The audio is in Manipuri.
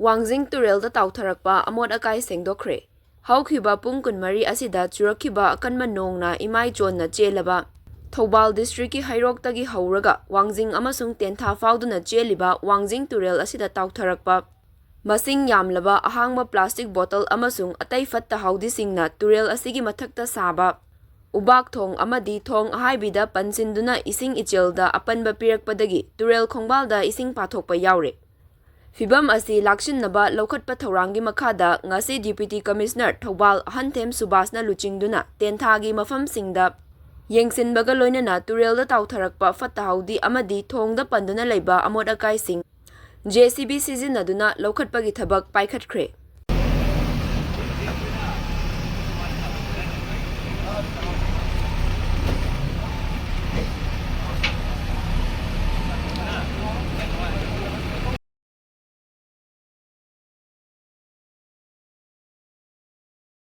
Wangjing Turel da Taotharakpa Amot Akai Sengdokhre. Haukiba pung kunmari asida churakiba akanma nongna imai chonna chelaba. Thobal district ki hairoktagi hauraga Wangjing amasung tentha fauduna cheliba Wangjing Turel asida Taotharakpa. Masing yamlaba ahangba plastic bottle amasung atai fatta haudi singna Turel asigi mathakta saba. Ubak thong amadi thong ahaibida pansinduna ising ichelda apanba pirakpadagi Turel khongbalda ising pathokpa yaure. Fibam asi lakshinnaba lokhatpa thaurangi makhada ngasi Deputy Commissioner Thobal Hanthem Subasna luchingduna tenthagi mafamsingda yengsinbaga loinana Turelda Taotharakpa fatta haudi amadi thongda panduna leiba Amot Akai sing JCB sizinaduna lokhatpagi thabak paikhatkre.